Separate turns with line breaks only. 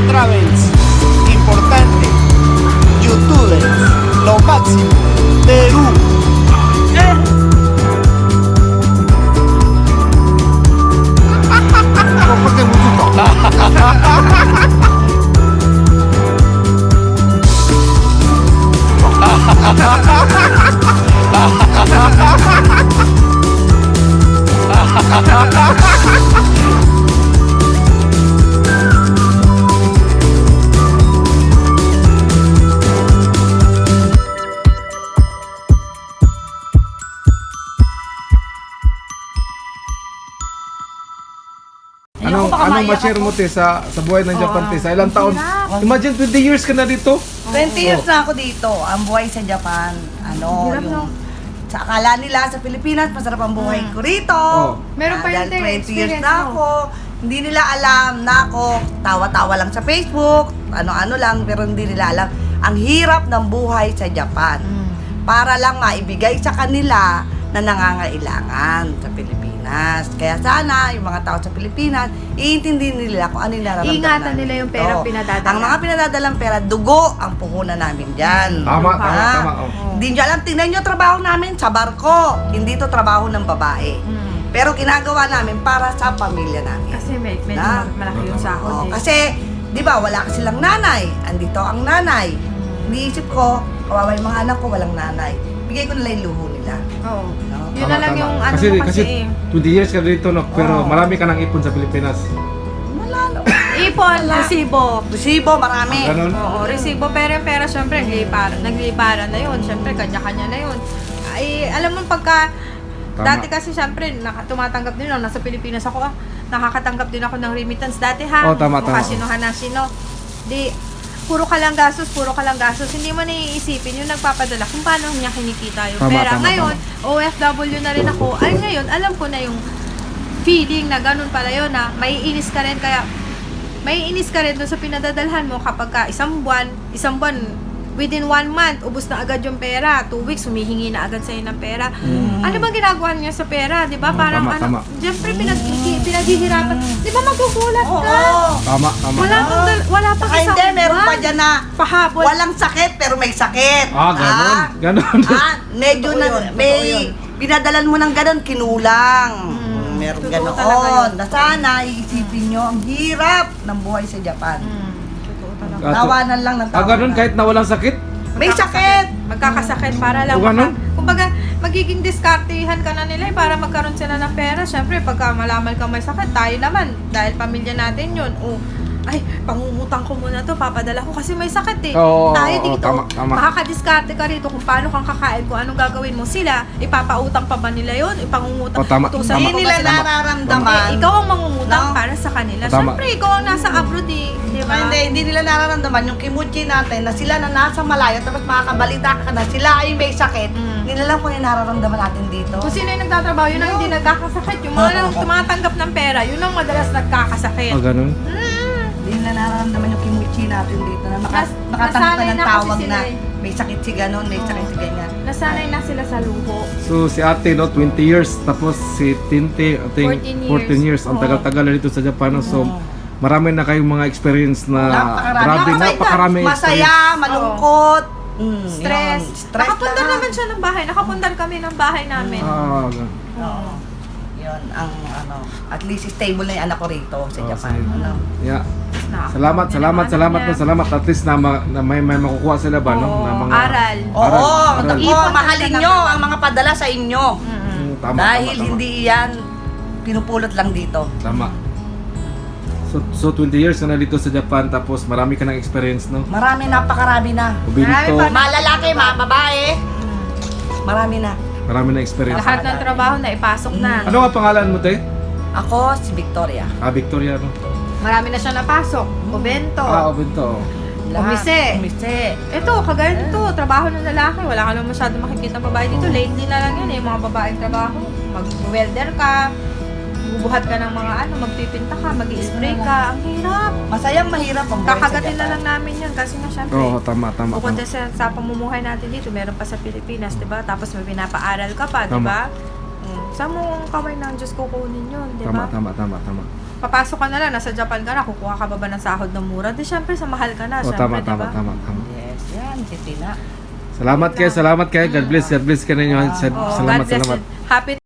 Travels. Importante. Youtubers. Lo máximo. Perú. Comparte mucho.
Anong ma-share mo te sa buhay ng Japan te? Sa ilang taon? Imagine 20 years ka na dito.
20 years na ako dito. Ang buhay sa Japan, yung sa akala nila sa Pilipinas, masarap ang buhay ko rito.
Meron pa yun,
Dahil 20 years
experience
na ako. Hindi nila alam na ako, tawa-tawa lang sa Facebook, ano-ano lang, pero hindi nila alam ang hirap ng buhay sa Japan. Para lang maibigay sa kanila na nangangailangan sa Pilipinas. Kaya sana, yung mga tao sa Pilipinas, iintindihin nila kung ano yung nararamdaman
Ingatan nila yung perang
dito.
pinadadala.
Ang mga pinadadalang pera, dugo ang puhunan namin dyan.
Tama.
Hindi nyo alam, tingnan nyo trabaho namin sa barko. Hindi to trabaho ng babae. Pero ginagawa namin para sa pamilya namin.
Kasi medyo
Na?
malaki yung sahod eh.
Kasi, di ba, wala kasi lang nanay. Andito ang nanay. Iniisip ko, kawawa yung mga anak ko, walang nanay. Bigay ko nila yung luho nila.
Oo.
No?
Yun na lang yung ano
kasi,
mo kasi eh.
20 years ka dito, no? Pero marami ka nang ipon sa Pilipinas.
Wala.
Ipon, resibo.
Resibo, marami.
Ganon?
Oo, resibo. Pero yung pera, syempre, nagliparan na yun. Syempre, kanya-kanya na yun. Ay, alam mo, pagka,
Tama.
dati kasi, syempre, tumatanggap din ako. Nasa Pilipinas ako, nakakatanggap din ako ng remittance dati, ha?
Oo, tama.
Kasinohan na sino. Di, puro ka lang gastos. Hindi mo naiisipin yung nagpapadala kung paano niya kinikita yung
Tama,
pera.
tama,
Ngayon, OFW na rin ako. Ay, ngayon, alam ko na yung feeling na ganun pala yun, na maiinis ka rin. Kaya, maiinis ka rin doon sa pinadadalhan mo kapag ka isang buwan, within 1 month, ubos na agad yung pera. 2 weeks, humihingi na agad sa'yo ng pera. Ano ba ginagawa niya sa pera? Di ba? Parang
tama.
siyempre pinaghihirapan. Di ba magugulat ka?
Oo.
Tama.
Wala pa
Ay, hindi, meron pa dyan na
pahabol.
walang sakit pero may sakit.
Ganon.
Medyo na, may pinadalan mo ng ganon, kinulang. Meron
Totoo talaga
ganoon.
yun.
Na sana, iisipin nyo, ang hirap ng buhay sa Japan.
Totoo talaga.
Tawanan lang ng tawanan.
Ganon kahit na walang sakit?
May sakit!
Magkakasakit para lang.
O, ganun?
Kumbaga, magiging diskartehan ka na nila para magkaroon sila ng pera. Siyempre, pagka malaman ka may sakit, tayo naman, dahil pamilya natin yun. Ay, pangungutang ko muna to, papadala ko kasi may sakit eh.
Oo,
tayo
oo,
dito,
tama.
makakadiskarte ka rito kung paano kang kakain, kung anong gagawin mo. Sila, ipapautang pa ba nila yun? Ipangungutang.
Tama.
Utusan
Hindi
mo
nila
ba sila?
nararamdaman.
Ikaw ang mangungutang
No.
para sa kanila.
Tama.
Siyempre, ikaw ang nasa abroad eh. Di ba?
Hindi nila nararamdaman yung kimuchi natin na sila na nasa malayo tapos makakabalita ka na sila ay may sakit. Hindi nila alam kung yung nararamdaman natin dito.
Kung sino yung nagtatrabaho, yun ang hindi nagkakasakit. Yung mga lang tumatanggap ng pera, yun ang madalas nagkakasakit.
Ganon?
Hindi nila nararamdaman yung kimuchi natin dito na makatanggap ka
nasanay
ng
na kasi
tawag
sila
na
eh.
may sakit si ganon, may sakit si ganyan.
Nasanay na sila sa luho.
So si ate, no, 20 years. Tapos si Tinte, I think 14 years. Ang
Oo.
tagal-tagal na dito sa Japan. No? So marami na kayong mga experience na napakarami
Masaya, malungkot,
Stress.
yun, stress
Nakapundar
lahat.
naman siya ng bahay. Nakapundar kami ng bahay namin.
Oo. Yun ang at least stable na yung anak ko rito sa Japan.
sige.
Ano?
Yeah.
Na-
Salamat. At least na may makukuha sila ba, no?
Oo,
Na mga
aral.
Oo,
Aral.
Ipon
mahalin
talaga.
nyo ang mga padala sa inyo.
Tama,
Dahil
tama.
hindi yan pinupulot lang dito.
Tama. So 20 years ka na dito sa Japan, tapos marami ka ng experience, no?
Marami, napakarami na.
Ubinto,
Marami pa.
Mga lalaki, mga babae. Marami na.
marami na experience.
Lahat ng trabaho na ipasok na.
Ano nga pangalan mo, te?
Ako, si Victoria.
Victoria, no?
Marami na siya napasok. Ubento.
Ubinto.
Umise.
Umise.
Ito, kagaya nito, trabaho ng lalaki. Wala ka naman masyado makikita ng babae dito. Lately na lang yan eh, mga babaeng trabaho. Mag-welder ka, bubuhat ka ng mga magpipinta ka, mag-i-spray ka. Ang hirap.
Masayang mahirap ang buhay sa
Kakagatin na
Japan.
lang namin yan kasi nga syempre.
Oo, tama.
Bukod sa pamumuhay natin dito, meron pa sa Pilipinas, di ba? Tapos may pinapaaral ka pa, di
Tama.
ba? Saan mo ang kamay ng Diyos kukunin yun, di ba?
Tama.
papasok ka na lang, nasa Japan ka na, kukuha ka ba ng sahod ng mura? Di syempre, sa mahal ka na.
O,
Syempre,
tama.
Yes, yan, titina.
Salamat kayo. God bless ka ninyo.
Oh,
Salamat.
God bless you. Happy